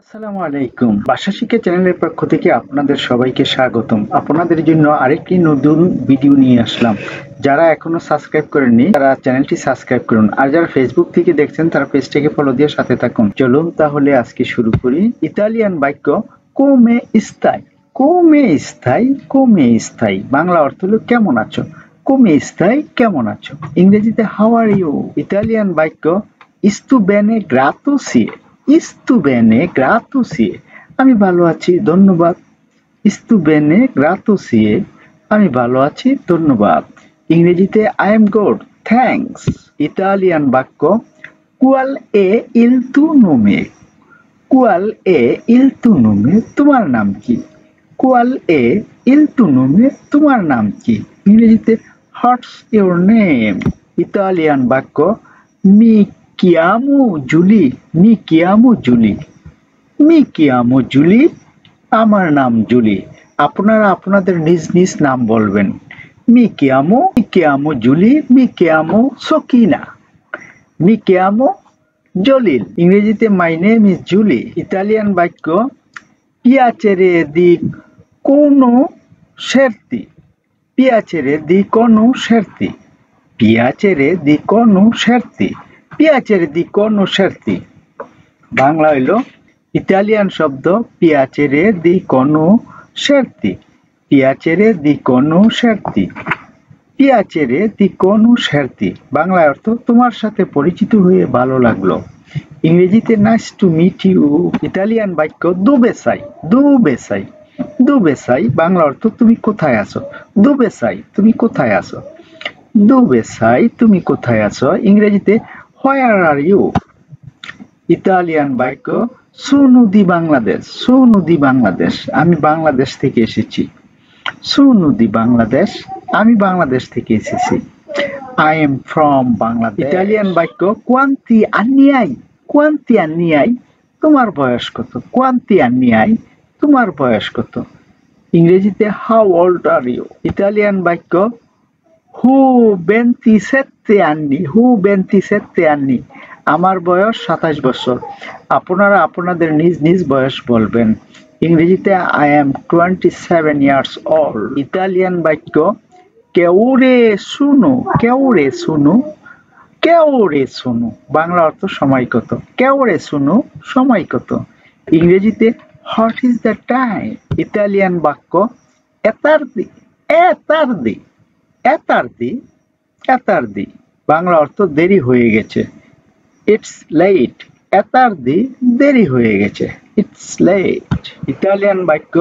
আসসালামু আলাইকুম। ভাষা শিক্ষা চ্যানেলের পক্ষ থেকে আপনাদের সবাইকে স্বাগতম। আপনাদের জন্য আরেকটি নতুন ভিডিও নিয়ে আসলাম। যারা এখনো সাবস্ক্রাইব করেননি তারা চ্যানেলটি সাবস্ক্রাইব করুন। আর যারা ফেসবুক থেকে দেখছেন তারা পেজটাকে ফলো দিয়ে সাথে থাকুন। চলুন তাহলে আজকে শুরু করি। ইতালিয়ান বাক্য কোমে স্তাই। কোমে স্তাই, কোমে স্তাই। বাংলা অর্থ হলো কেমন আছো। কোমে স্তাই, কেমন আছো। ইংরেজিতে হাউ আর ইউ। ইতালিয়ান বাক্য ইস্তু বেনে গ্রাতোসি। ইস্তু বেনে গ্রাতোসি, আমি ভালো আছি ধন্যবাদ। ইস্তু বেনে গ্রাতোসি, আমি ভালো আছি ধন্যবাদ। ইংরেজিতে I am good thanks. Italian বাক্য কুয়াল এ ইল তু নোমে। কুয়াল এ ইল তু নোমে, তোমার নাম কি। কুয়াল এ ইল তু নোমে, তোমার নাম কি। ইংরেজিতে হোয়াটস ইউর নেম। ইতালিয়ান বাক্য মি chiamo জুলি। মি chiamo জুলি। মি chiamo জুলি, আমার নাম জুলি। আপনারা আপনাদের নিজ নিজ নাম বলবেন। মি chiamo জুলি। মি chiamo সকিনা। মি chiamo জলিল। ইংরেজিতে my name is Julie. Italian বাক্য পিয়াচেরে দি কোনোশের্তি। পিয়াচেরে দি কোনোশের্তি। পিয়াচেরে দি কোনোশের্তি। পিয়াচেরে দি কোনোশের্তি। বাংলা হইল ইতালিয়ান শব্দ পিয়াচেরে দি কোনোশের্তি। পিয়াচেরে দি কোনোশের্তি। পিয়াচেরে দি কোনোশের্তি। বাংলা অর্থ তোমার সাথে পরিচিত হয়ে ভালো লাগলো। ইংরেজিতে nice to meet you. Italian বাক্য দুবেসাই। দুবেসাই, দুবেসাই। বাংলা অর্থ তুমি কোথায় আছো। দুবেসাই, তুমি কোথায় আছো। দুবেসাই, তুমি কোথায় আছো। ইংরেজিতে হোয়ার আর ইউ। ইতালিয়ান বাক্য সোনু দি বাংলাদেশ। সোনু দি বাংলাদেশ, আমি বাংলাদেশ থেকে এসেছি। সোনু দি বাংলাদেশ, আমি বাংলাদেশ থেকে এসেছি। I am from Bangladesh. Italian বাক্য কোয়ান্তি আন্নিয়াই। কোয়ান্তি আন্নিয়াই, তোমার বয়স কত। কোয়ান্তি আন্নিয়াই, তোমার বয়স কত। ইংরেজিতে how old are you. Italian বাক্য হু বেন্তি সেত্তে আন্নি। হু বেন্তি সেত্তে আন্নি, আমার বয়স 27 বছর। আপনারা আপনাদের নিজ নিজ বয়স বলবেন। ইংরেজিতে I am 27 years old. Italian বাক্য কেউরে শুনো। কেউরে শুনো। কেউরে শুনো, বাংলা অর্থ সময় কত। কেউরে শুনো, সময় কত। ইংরেজিতে what is the time. Italian বাক্য এতার্দি। এতার্দি, এতার্দি, এতার্দি। বাংলা অর্থ দেরি হয়ে গেছে। It's late. এতার্দি, দেরি হয়ে গেছে। It's late. ইতালিয়ান বাক্য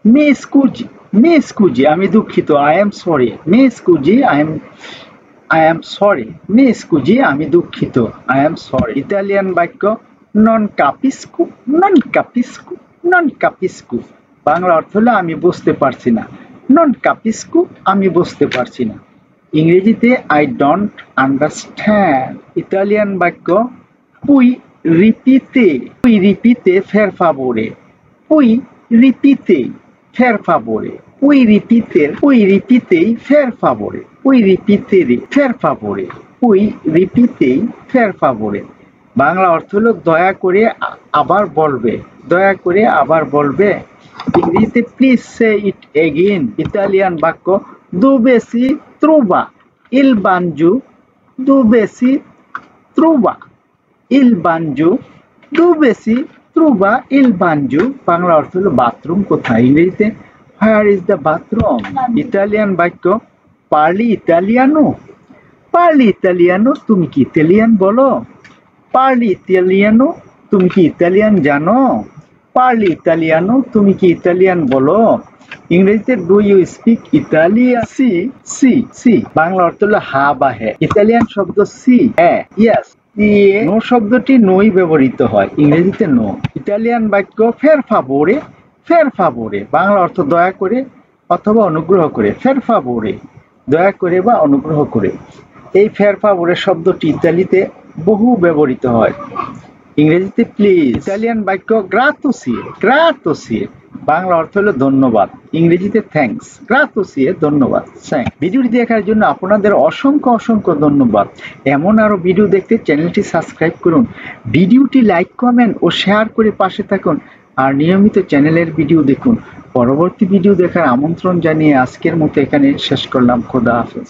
মি স্কুজি। মি স্কুজি, আমি দুঃখিত। I am sorry. মি স্কুজি, আই এম সরি। মি স্কুজি, আমি দুঃখিত। I am sorry. ইতালিয়ান বাক্য নন কাপিস্কু। নন কাপিস্কু। নন কাপিস্কু, বাংলা অর্থ হলো আমি বুঝতে পারছি না। নন কাপিস্কু, আমি বুঝতে পারছি না। ইংরেজিতে আই ডোন্ট আন্ডারস্ট্যান্ড। ইতালিয়ান বাক্য পুই রিপিতে। পুই রিপিতে ফের ফাভোরে। পুই রিপিতে ফের ফাভোরে। পুই রিপিতে, পুই রিপিতেই ফের ফাভোরে। পুই রিপিতেরি ফের ফাভোরে। পুই রিপিতেই ফের ফাভোরে। বাংলা অর্থ হলো দয়া করে আবার বলবে। দয়া করে আবার বলবে। ইংরেজিতে please say it again. Italian বাক্য দুবেসি ত্রুবা ইল বানজু। দুবেসি ত্রুবা ইল বানজু। দুবেসি ত্রুবা ইল বানজু, বাংলা অর্থ হলো বাথরুম কোথায়। ইংরেজিতে where is the bathroom. Italian বাক্য পার্লি ইতালিয়ানো। পার্লি ইতালিয়ানো, তুমি কি ইতালিয়ান বলো। পার্লি ইতালিয়ানো, তুমি কি ইতালিয়ান জানো। পার্লি ইতালিয়ানো, তুমি কি ইতালিয়ান বলো। ইংরেজিতে ডু ইউ স্পিক ইতালিয়ান। সি, সি, সি, বাংলা অর্থ হলো হা বা হ্যাঁ। ইতালিয়ান শব্দ সি, হ্যাঁ, ইয়েস দিয়ে নো শব্দটি নই ব্যবহৃত হয়। ইংরেজিতে নো। ইতালিয়ান বাক্য ফের ফাভোরে। ফের ফাভোরে, বাংলা অর্থ দয়া করে অথবা অনুগ্রহ করে। ফের ফাভোরে, দয়া করে বা অনুগ্রহ করে। এই ফের ফাভোরে শব্দটি ইতালিতে বহু ব্যবহৃত হয়। ইংরেজিতে প্লিজ। ইতালিয়ান বাক্য গ্রাতোসি। গ্রাতোসি, বাংলা অর্থ হলো ধন্যবাদ, ইংরেজিতে থ্যাঙ্কস, গ্রাতোসিয়ে ধন্যবাদ। ভিডিওটি দেখার জন্য আপনাদের অসংখ্য অসংখ্য ধন্যবাদ। এমন আরো ভিডিও দেখতে চ্যানেলটি সাবস্ক্রাইব করুন, ভিডিওটি লাইক, কমেন্ট ও শেয়ার করে পাশে থাকুন আর নিয়মিত চ্যানেলের ভিডিও দেখুন। পরবর্তী ভিডিও দেখার আমন্ত্রণ জানিয়ে আজকের মতো এখানে শেষ করলাম। খোদা হাফেজ।